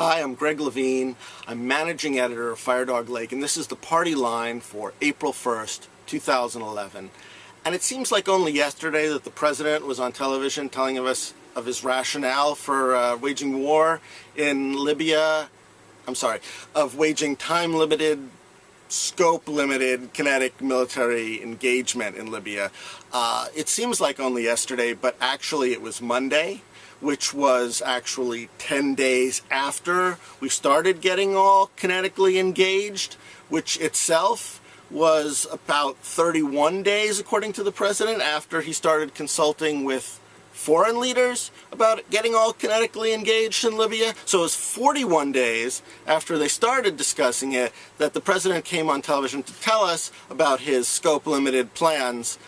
Hi, I'm Greg Levine. I'm managing editor of Firedog Lake, and this is the party line for April 1st, 2011. And it seems like only yesterday that the president was on television telling us of his rationale for waging war in Libya. Of waging time-limited, scope-limited, kinetic military engagement in Libya. It seems like only yesterday, but actually it was Monday, which was actually 10 days after we started getting all kinetically engaged, which itself was about 31 days, according to the president, after he started consulting with foreign leaders about getting all kinetically engaged in Libya. So it was 41 days after they started discussing it that the president came on television to tell us about his scope-limited plans.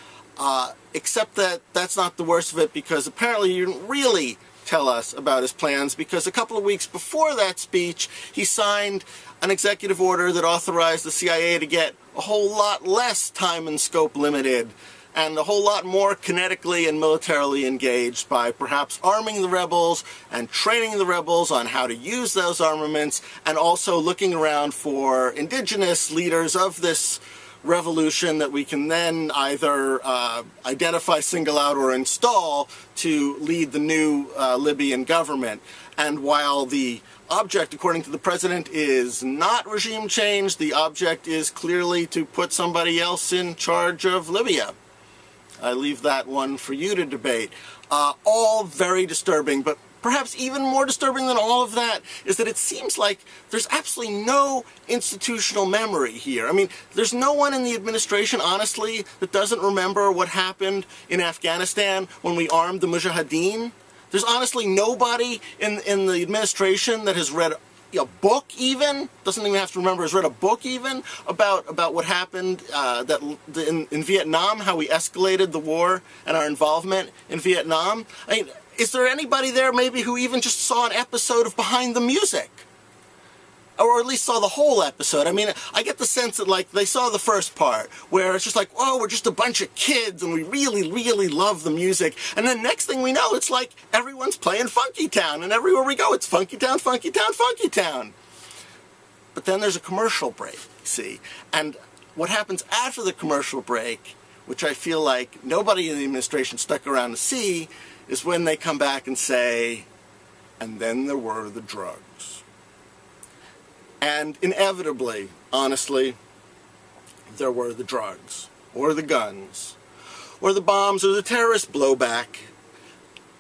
Except that that's not the worst of it, because apparently he didn't really tell us about his plans, because a couple of weeks before that speech he signed an executive order that authorized the CIA to get a whole lot less time and scope limited and a whole lot more kinetically and militarily engaged by perhaps arming the rebels and training the rebels on how to use those armaments, and also looking around for indigenous leaders of this revolution that we can then either identify, single out, or install to lead the new Libyan government. And while the object, according to the president, is not regime change, the object is clearly to put somebody else in charge of Libya. I leave that one for you to debate. All very disturbing, but perhaps even more disturbing than all of that is that it seems like there's absolutely no institutional memory here. I mean, there's no one in the administration, honestly, that doesn't remember what happened in Afghanistan when we armed the Mujahideen. There's honestly nobody in the administration that has read a book even, doesn't even have to remember, has read a book even about what happened in Vietnam, how we escalated the war and our involvement in Vietnam. I mean, is there anybody there maybe who even just saw an episode of Behind the Music? Or at least saw the whole episode? I mean, I get the sense that, like, they saw the first part, where it's just like, oh, we're just a bunch of kids and we really, really love the music. And then next thing we know, it's like everyone's playing Funky Town, and everywhere we go, it's Funky Town, Funky Town, Funky Town. But then there's a commercial break, see? And what happens after the commercial break, which I feel like nobody in the administration stuck around to see, is when they come back and say, and then there were the drugs. And inevitably, honestly, there were the drugs, or the guns, or the bombs, or the terrorist blowback.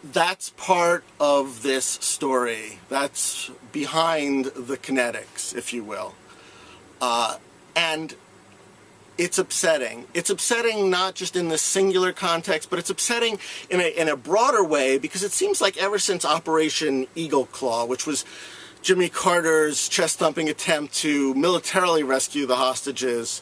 That's part of this story. That's behind the kinetics, if you will. And it's upsetting. It's upsetting not just in this singular context, but it's upsetting in a broader way, because it seems like ever since Operation Eagle Claw, which was Jimmy Carter's chest-thumping attempt to militarily rescue the hostages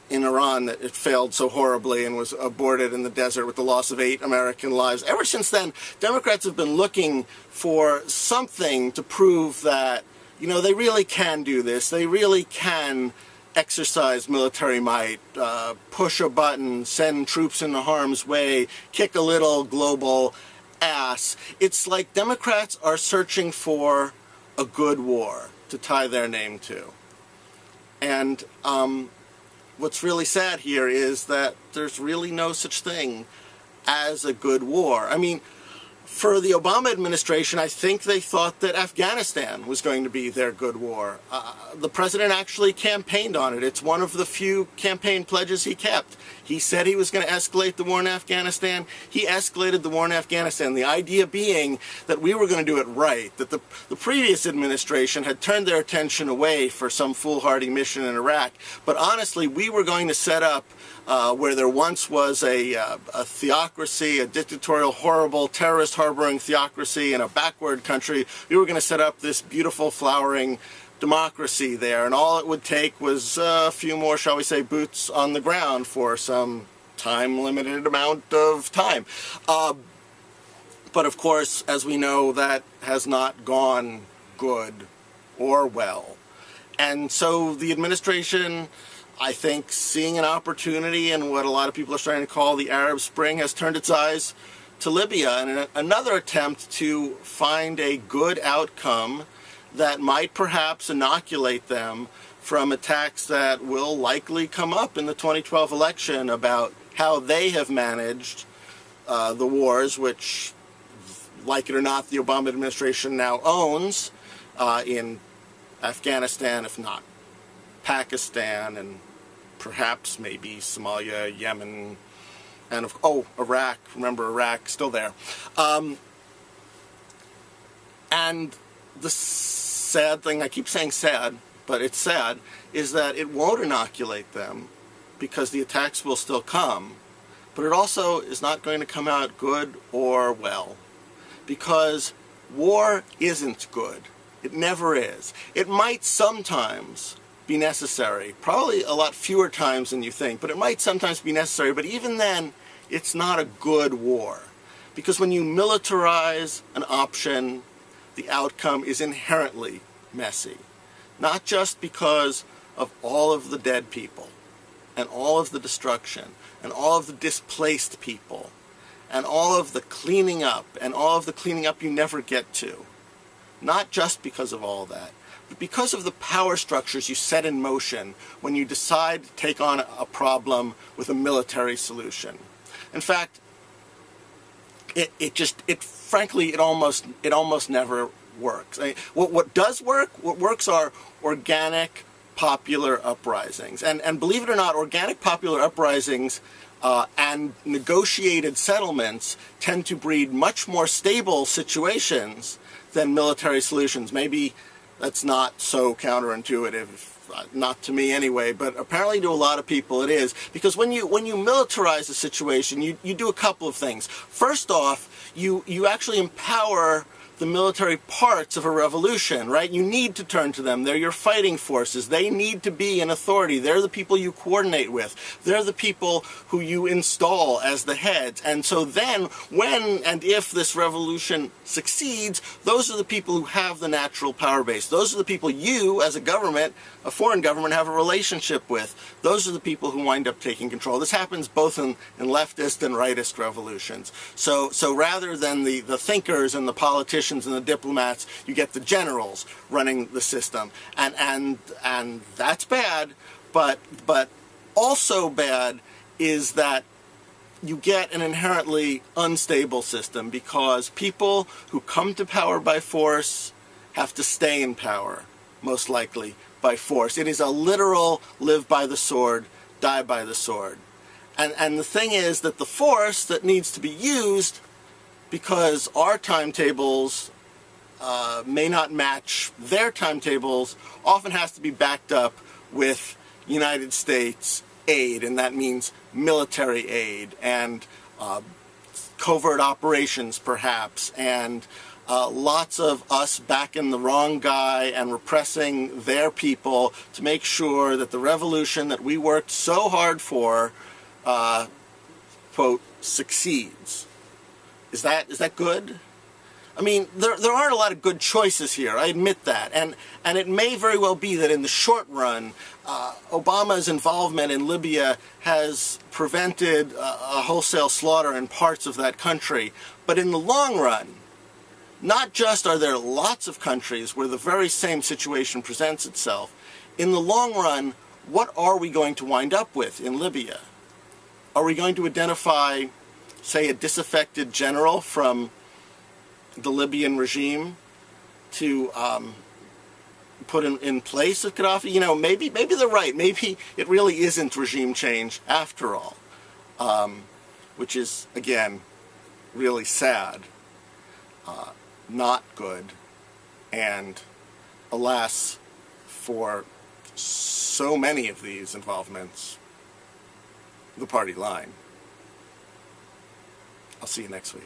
in Iran, that it failed so horribly and was aborted in the desert with the loss of 8 American lives. Ever since then, Democrats have been looking for something to prove that, you know, they really can do this. They really can exercise military might, push a button, send troops into harm's way, kick a little global ass. It's like Democrats are searching for a good war to tie their name to. And what's really sad here is that there's really no such thing as a good war. I mean, for the Obama administration, I think they thought that Afghanistan was going to be their good war. The president actually campaigned on it. It's one of the few campaign pledges he kept. He said he was going to escalate the war in Afghanistan. He escalated the war in Afghanistan. The idea being that we were going to do it right, that the previous administration had turned their attention away for some foolhardy mission in Iraq. But honestly, we were going to set up where there once was a theocracy, a dictatorial, horrible, terrorist-harboring theocracy in a backward country. We were going to set up this beautiful, flowering democracy there, and all it would take was a few more, shall we say, boots on the ground for some time-limited amount of time. But of course, as we know, that has not gone good or well. And so the administration, I think, seeing an opportunity in what a lot of people are starting to call the Arab Spring, has turned its eyes to Libya in another attempt to find a good outcome that might perhaps inoculate them from attacks that will likely come up in the 2012 election about how they have managed the wars, which, like it or not, the Obama administration now owns in Afghanistan, if not Pakistan, and perhaps maybe Somalia, Yemen, and Iraq. Remember, Iraq, still there. And the sad thing, I keep saying sad, but it's sad, is that it won't inoculate them because the attacks will still come, but it also is not going to come out good or well, because war isn't good. It never is. It might sometimes be necessary, probably a lot fewer times than you think, but it might sometimes be necessary, but even then, it's not a good war. Because when you militarize an option, the outcome is inherently messy. Not just because of all of the dead people, and all of the destruction, and all of the displaced people, and all of the cleaning up, and all of the cleaning up you never get to. Not just because of all that, but because of the power structures you set in motion when you decide to take on a problem with a military solution. In fact, frankly, it almost never works. I mean, what does work? What works are organic popular uprisings, and believe it or not, organic popular uprisings and negotiated settlements tend to breed much more stable situations than military solutions. Maybe that's not so counterintuitive, not to me anyway, but apparently to a lot of people it is. Because when you militarize a situation, you do a couple of things. First off, you actually empower the military parts of a revolution, right? You need to turn to them. They're your fighting forces. They need to be an authority. They're the people you coordinate with. They're the people who you install as the heads. And so then, when and if this revolution succeeds, those are the people who have the natural power base. Those are the people you, as a government, a foreign government, have a relationship with. Those are the people who wind up taking control. This happens both in leftist and rightist revolutions. So rather than the thinkers and the politicians and the diplomats, you get the generals running the system, and that's bad. But also bad is that you get an inherently unstable system, because people who come to power by force have to stay in power, most likely by force. It is a literal live by the sword, die by the sword. And the thing is that the force that needs to be used, because our timetables may not match their timetables, often has to be backed up with United States aid, and that means military aid and covert operations perhaps, and lots of us backing the wrong guy and repressing their people to make sure that the revolution that we worked so hard for, quote, succeeds. Is that good? I mean, there aren't a lot of good choices here, I admit that. And it may very well be that in the short run, Obama's involvement in Libya has prevented a wholesale slaughter in parts of that country. But in the long run, not just are there lots of countries where the very same situation presents itself, in the long run, what are we going to wind up with in Libya? Are we going to identify, say, a disaffected general from the Libyan regime to put in place of Gaddafi? You know, maybe they're right. Maybe it really isn't regime change after all, which is, again, really sad, not good, and alas, for so many of these involvements, the party line. I'll see you next week.